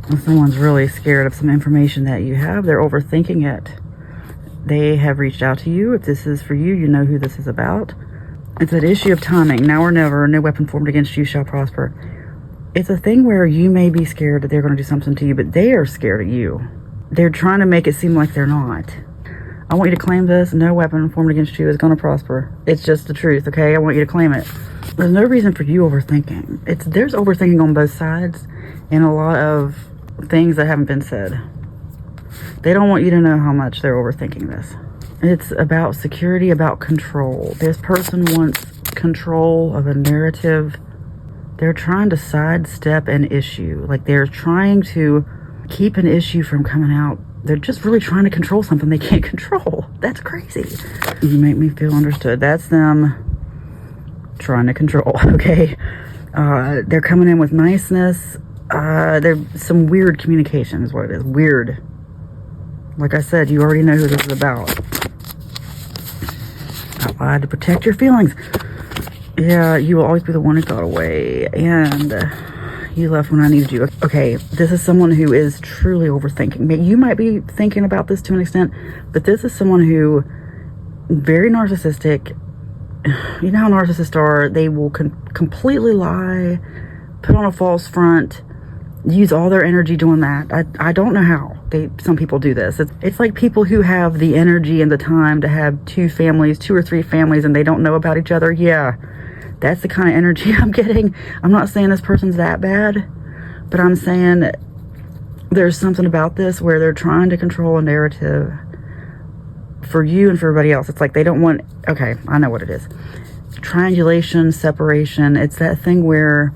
When someone's really scared of some information that you have, they're overthinking it. They have reached out to you. If this is for you, you know who this is about. It's an issue of timing. Now or never, no weapon formed against you shall prosper. It's a thing where you may be scared that they're going to do something to you, but they are scared of you. They're trying to make it seem like they're not. I want you to claim this. No weapon formed against you is going to prosper. It's just the truth, okay? I want you to claim it. There's no reason for you overthinking. There's overthinking on both sides and a lot of things that haven't been said. They don't want you to know how much they're overthinking this. It's about security, about control. This person wants control of a narrative. They're trying to sidestep an issue. Like they're trying to keep an issue from coming out. They're just really trying to control something they can't control. That's crazy. You make me feel understood. That's them trying to control, okay? They're coming in with niceness. There's some weird communication is what it is. Weird. Like I said, you already know who this is about. I lied to protect your feelings. Yeah, you will always be the one who thought away. And you left when I needed you. Okay, this is someone who is truly overthinking. You might be thinking about this to an extent, but this is someone who, very narcissistic. You know how narcissists are. They will completely lie, put on a false front, use all their energy doing that. I don't know how some people do this. It's like people who have the energy and the time to have 2 or 3 families and they don't know about each other. Yeah, that's the kind of energy I'm getting. I'm not saying this person's that bad, but I'm saying there's something about this where they're trying to control a narrative for you and for everybody else. It's like they don't want, okay, I know what it is. Triangulation, separation. It's that thing where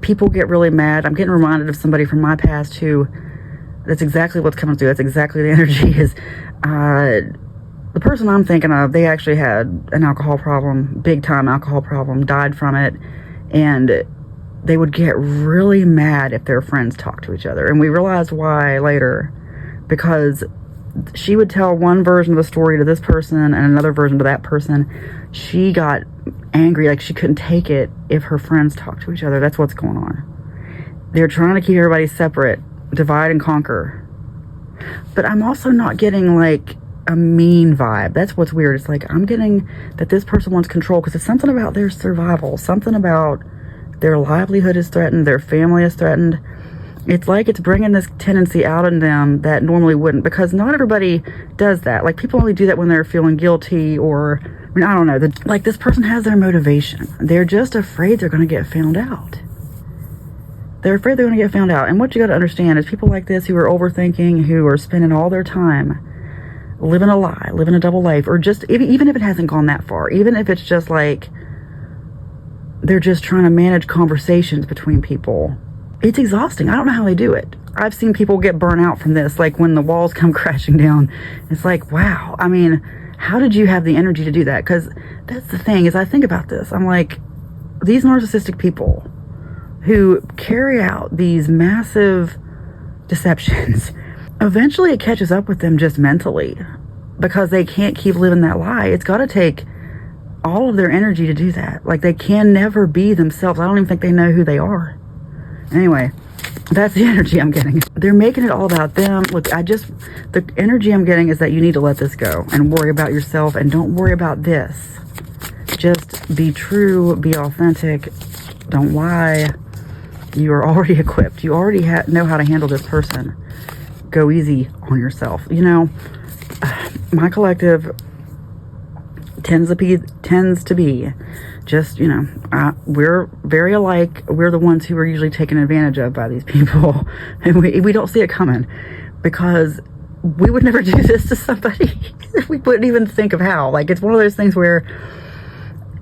people get really mad. I'm getting reminded of somebody from my past who, that's exactly what's coming through. That's exactly the energy is. The person I'm thinking of, they actually had an alcohol problem, big time alcohol problem, died from it. And they would get really mad if their friends talked to each other. And we realized why later, because she would tell one version of the story to this person and another version to that person. She got angry, like she couldn't take it if her friends talked to each other. That's what's going on. They're trying to keep everybody separate, divide and conquer. But I'm also not getting like a mean vibe. That's what's weird. It's like I'm getting that this person wants control because it's something about their survival, something about their livelihood is threatened, their family is threatened. It's like it's bringing this tendency out in them that normally wouldn't, because not everybody does that. Like people only do that when they're feeling guilty or, I mean, I don't know. Like this person has their motivation. They're just afraid they're going to get found out. They're afraid they're going to get found out. And what you got to understand is people like this who are overthinking, who are spending all their time living a lie, living a double life, or just, even if it hasn't gone that far, even if it's just like they're just trying to manage conversations between people. It's exhausting. I don't know how they do it. I've seen people get burnt out from this, like when the walls come crashing down. It's like, wow. I mean, how did you have the energy to do that? Because that's the thing, is I think about this. I'm like, these narcissistic people who carry out these massive deceptions, eventually it catches up with them just mentally because they can't keep living that lie. It's got to take all of their energy to do that. Like they can never be themselves. I don't even think they know who they are. Anyway, that's the energy I'm getting. They're making it all about them. Look, the energy I'm getting is that you need to let this go and worry about yourself and don't worry about this. Just be true, be authentic, don't lie. You are already equipped. You already know how to handle this person. Go easy on yourself. You know, my collective tends to be just, you know, we're very alike. We're the ones who are usually taken advantage of by these people. And we don't see it coming because we would never do this to somebody. We wouldn't even think of how. Like, it's one of those things where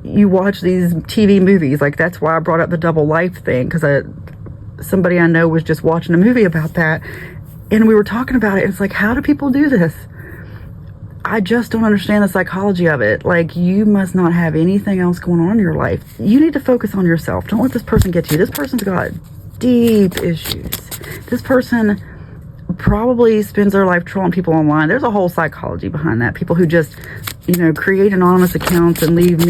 you watch these TV movies. Like, that's why I brought up the double life thing, because somebody I know was just watching a movie about that. And we were talking about it. And it's like, how do people do this? I just don't understand the psychology of it. Like, you must not have anything else going on in your life. You need to focus on yourself. Don't let this person get to you. This person's got deep issues. This person probably spends their life trolling people online. There's a whole psychology behind that. People who just, you know, create anonymous accounts and leave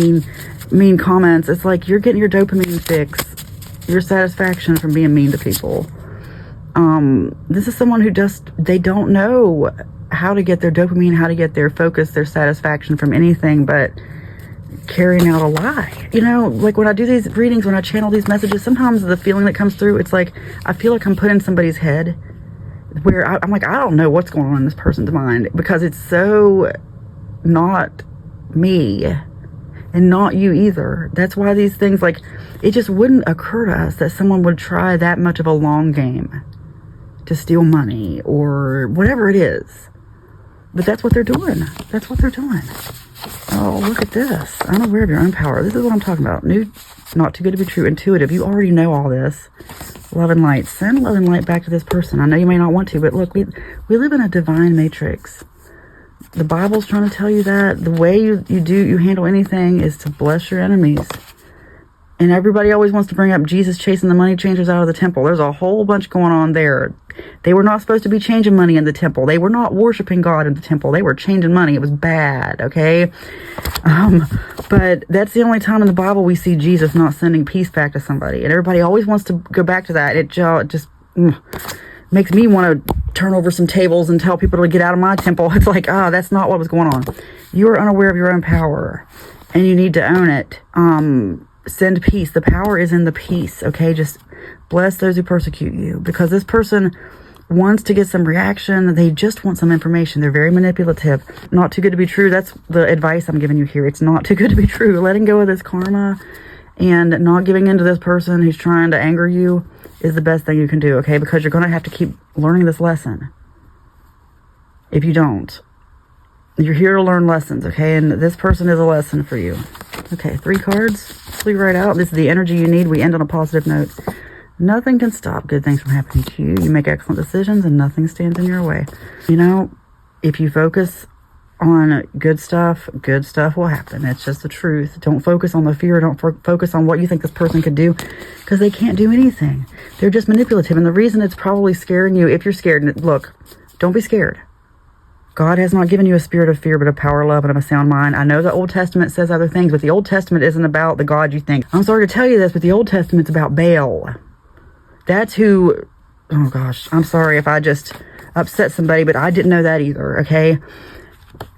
mean comments. It's like you're getting your dopamine fix, your satisfaction from being mean to people. This is someone who they don't know how to get their dopamine, how to get their focus, their satisfaction from anything but carrying out a lie. You know, like when I do these readings, when I channel these messages, sometimes the feeling that comes through, it's like I feel like I'm put in somebody's head where I'm like, I don't know what's going on in this person's mind, because it's so not me and not you either. That's why these things, like, it just wouldn't occur to us that someone would try that much of a long game to steal money or whatever it is. But that's what they're doing. That's what they're doing. Oh, look at this. Unaware of your own power. This is what I'm talking about. New, not too good to be true, intuitive. You already know all this. Love and light. Send love and light back to this person. I know you may not want to, but look, we live in a divine matrix. The Bible's trying to tell you that. The way you handle anything is to bless your enemies. And everybody always wants to bring up Jesus chasing the money changers out of the temple. There's a whole bunch going on there. They were not supposed to be changing money in the temple. They were not worshiping God in the temple. They were changing money. It was bad, okay? But that's the only time in the Bible we see Jesus not sending peace back to somebody. And everybody always wants to go back to that. It just makes me want to turn over some tables and tell people to get out of my temple. It's like, that's not what was going on. You are unaware of your own power, and you need to own it. Send peace. The power is in the peace, okay? Just bless those who persecute you, because this person wants to get some reaction. They just want some information. They're very manipulative. Not too good to be true. That's the advice I'm giving you here. It's not too good to be true. Letting go of this karma and not giving in to this person who's trying to anger you is the best thing you can do, okay? Because you're going to have to keep learning this lesson. If you don't, you're here to learn lessons, okay? And this person is a lesson for you. Okay, 3 cards. Flew right out. This is the energy you need. We end on a positive note. Nothing can stop good things from happening to you. You make excellent decisions and nothing stands in your way. You know, if you focus on good stuff will happen. It's just the truth. Don't focus on the fear. Don't focus on what you think this person could do, because they can't do anything. They're just manipulative. And the reason it's probably scaring you, if you're scared, look, don't be scared. God has not given you a spirit of fear, but of power, love, and of a sound mind. I know the Old Testament says other things, but the Old Testament isn't about the God you think. I'm sorry to tell you this, but the Old Testament's about Baal. That's who, oh gosh, I'm sorry if I just upset somebody, but I didn't know that either, okay?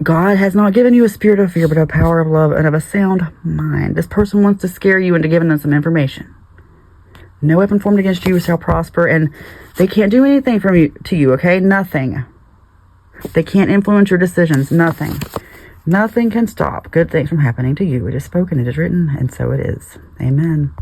God has not given you a spirit of fear, but of power, of love, and of a sound mind. This person wants to scare you into giving them some information. No weapon formed against you shall prosper, and they can't do anything to you, okay? Nothing. They can't influence your decisions. Nothing. Nothing can stop good things from happening to you. It is spoken, it is written, and so it is. Amen.